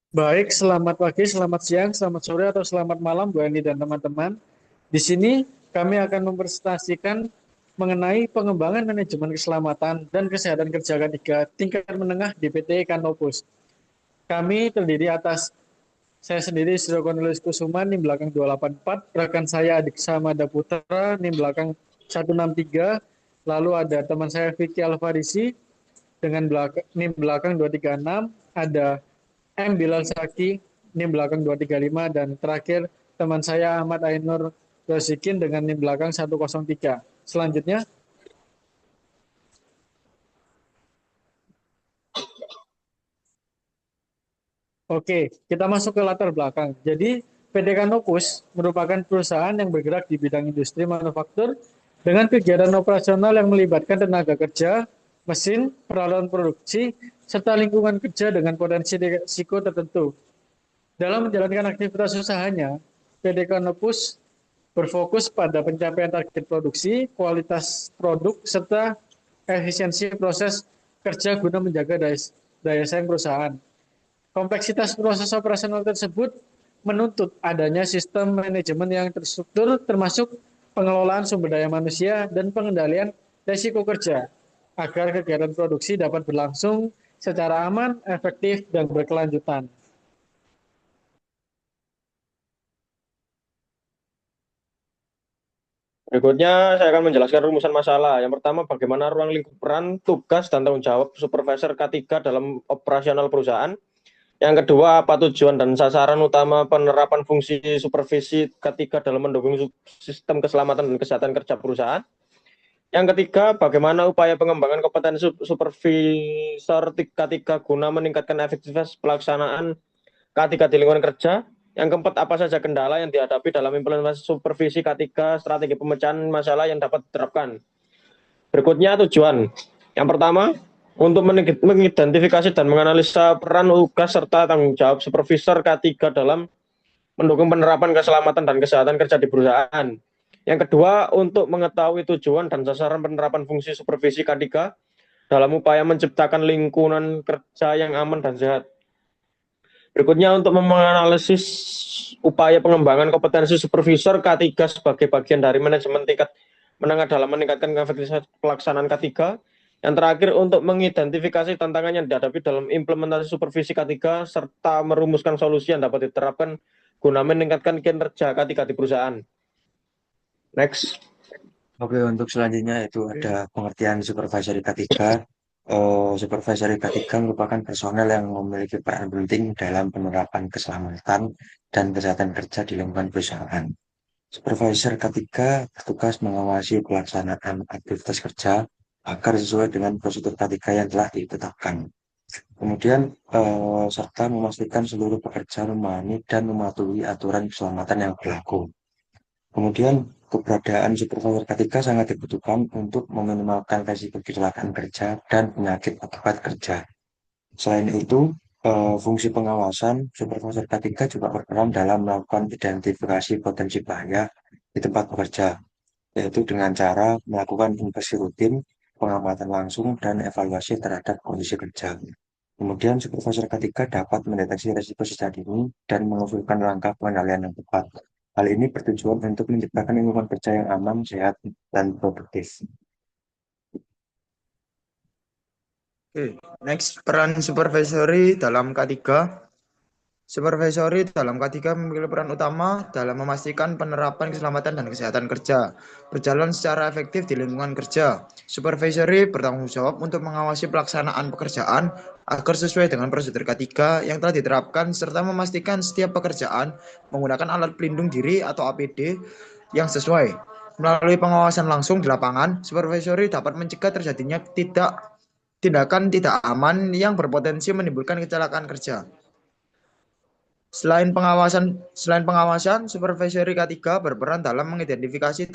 Baik, selamat pagi, selamat siang, selamat sore, atau selamat malam Bu Eni dan teman-teman. Di sini kami akan mempresentasikan mengenai pengembangan manajemen keselamatan dan kesehatan kerja K3 tingkat menengah di PT Kanopus. Kami terdiri atas saya sendiri Sri Cornelius Kusuma, NIM belakang 284, rekan saya Adik Samada Putra, NIM belakang 163, lalu ada teman saya Vicky Alfarisi dengan NIM belakang 236, ada M. Bilal Saki, NIM belakang 235, dan terakhir teman saya Ahmad Ainur Rosikin dengan NIM belakang 103. Selanjutnya, oke, kita masuk ke latar belakang. Jadi, PT Kanopus merupakan perusahaan yang bergerak di bidang industri manufaktur dengan kegiatan operasional yang melibatkan tenaga kerja, mesin, peralatan produksi, serta lingkungan kerja dengan potensi risiko tertentu. Dalam menjalankan aktivitas usahanya, PT Kanopus berfokus pada pencapaian target produksi, kualitas produk, serta efisiensi proses kerja guna menjaga daya saing perusahaan. Kompleksitas proses operasional tersebut menuntut adanya sistem manajemen yang terstruktur termasuk pengelolaan sumber daya manusia dan pengendalian risiko kerja agar kegiatan produksi dapat berlangsung secara aman, efektif, dan berkelanjutan. Berikutnya, saya akan menjelaskan rumusan masalah. Yang pertama, bagaimana ruang lingkup peran, tugas, dan tanggung jawab supervisor K3 dalam operasional perusahaan. Yang kedua, apa tujuan dan sasaran utama penerapan fungsi supervisi K3 dalam mendukung sistem keselamatan dan kesehatan kerja perusahaan. Yang ketiga, bagaimana upaya pengembangan kompetensi supervisor K3 guna meningkatkan efektivitas pelaksanaan K3 di lingkungan kerja. Yang keempat, apa saja kendala yang dihadapi dalam implementasi supervisi K3, strategi pemecahan masalah yang dapat diterapkan. Berikutnya tujuan. Yang pertama, untuk mengidentifikasi dan menganalisa peran tugas serta tanggung jawab supervisor K3 dalam mendukung penerapan keselamatan dan kesehatan kerja di perusahaan. Yang kedua, untuk mengetahui tujuan dan sasaran penerapan fungsi supervisi K3 dalam upaya menciptakan lingkungan kerja yang aman dan sehat. Berikutnya, untuk menganalisis upaya pengembangan kompetensi supervisor K3 sebagai bagian dari manajemen tingkat menengah dalam meningkatkan efektivitas pelaksanaan K3. Yang terakhir, untuk mengidentifikasi tantangan yang dihadapi dalam implementasi supervisi K3 serta merumuskan solusi yang dapat diterapkan guna meningkatkan kinerja K3 di perusahaan. Next. Oke, untuk selanjutnya itu ada pengertian supervisory K3. Supervisory K3 merupakan personel yang memiliki peran penting dalam penerapan keselamatan dan kesehatan kerja di lingkungan perusahaan. Supervisor K3 bertugas mengawasi pelaksanaan aktivitas kerja agar sesuai dengan prosedur K3 yang telah ditetapkan. Kemudian, serta memastikan seluruh pekerja memahami dan mematuhi aturan keselamatan yang berlaku. Kemudian, keberadaan supervisor K3 sangat dibutuhkan untuk meminimalkan risiko kecelakaan kerja dan penyakit akibat kerja. Selain itu, fungsi pengawasan supervisor K3 juga berperan dalam melakukan identifikasi potensi bahaya di tempat bekerja, yaitu dengan cara melakukan inspeksi rutin, pengamatan langsung, dan evaluasi terhadap kondisi kerja. Kemudian, supervisor K3 dapat mendeteksi risiko sejak dini dan mengusulkan langkah pengendalian yang tepat. Hal ini bertujuan untuk menciptakan lingkungan kerja yang aman, sehat, dan produktif. Oke, next peran supervisory dalam K3. Supervisory dalam K3 memiliki peran utama dalam memastikan penerapan keselamatan dan kesehatan kerja berjalan secara efektif di lingkungan kerja. Supervisory bertanggung jawab untuk mengawasi pelaksanaan pekerjaan agar sesuai dengan prosedur K3 yang telah diterapkan serta memastikan setiap pekerjaan menggunakan alat pelindung diri atau APD yang sesuai. Melalui pengawasan langsung di lapangan, supervisory dapat mencegah terjadinya tindakan tidak aman yang berpotensi menimbulkan kecelakaan kerja. Selain pengawasan, supervisory K3 berperan dalam mengidentifikasi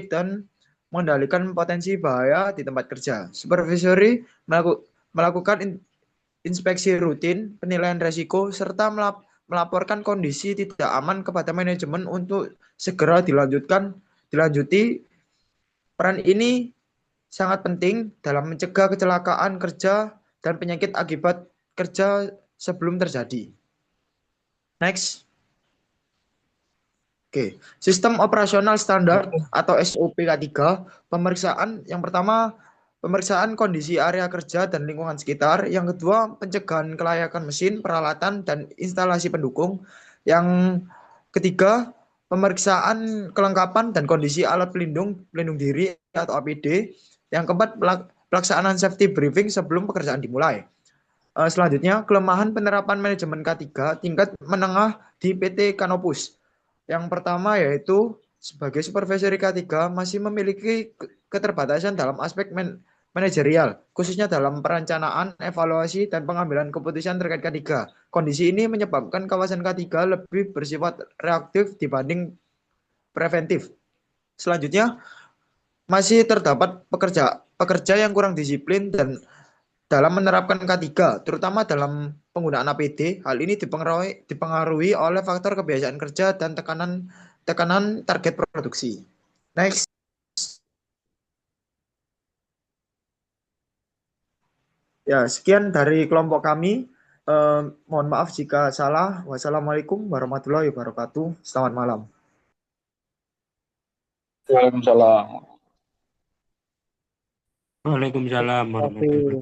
dan mengendalikan potensi bahaya di tempat kerja. Supervisory melakukan inspeksi rutin, penilaian risiko, serta melaporkan kondisi tidak aman kepada manajemen untuk segera dilanjuti. Peran ini sangat penting dalam mencegah kecelakaan kerja dan penyakit akibat kerja sebelum terjadi. Next. Oke, sistem operasional standar atau SOP K3, pemeriksaan yang pertama pemeriksaan kondisi area kerja dan lingkungan sekitar, yang kedua pencegahan kelayakan mesin, peralatan dan instalasi pendukung, yang ketiga pemeriksaan kelengkapan dan kondisi alat pelindung diri atau APD, yang keempat pelaksanaan safety briefing sebelum pekerjaan dimulai. Selanjutnya, kelemahan penerapan manajemen K3 tingkat menengah di PT Canopus. Yang pertama yaitu sebagai supervisor K3 masih memiliki keterbatasan dalam aspek manajerial, khususnya dalam perencanaan, evaluasi, dan pengambilan keputusan terkait K3. Kondisi ini menyebabkan kawasan K3 lebih bersifat reaktif dibanding preventif. Selanjutnya, masih terdapat pekerja yang kurang disiplin dan dalam menerapkan K3, terutama dalam penggunaan APD. Hal ini dipengaruhi oleh faktor kebiasaan kerja dan tekanan target produksi. Next. Ya, sekian dari kelompok kami. Mohon maaf jika salah. Wassalamualaikum warahmatullahi wabarakatuh. Selamat malam. Waalaikumsalam. Waalaikumsalam warahmatullahi wabarakatuh.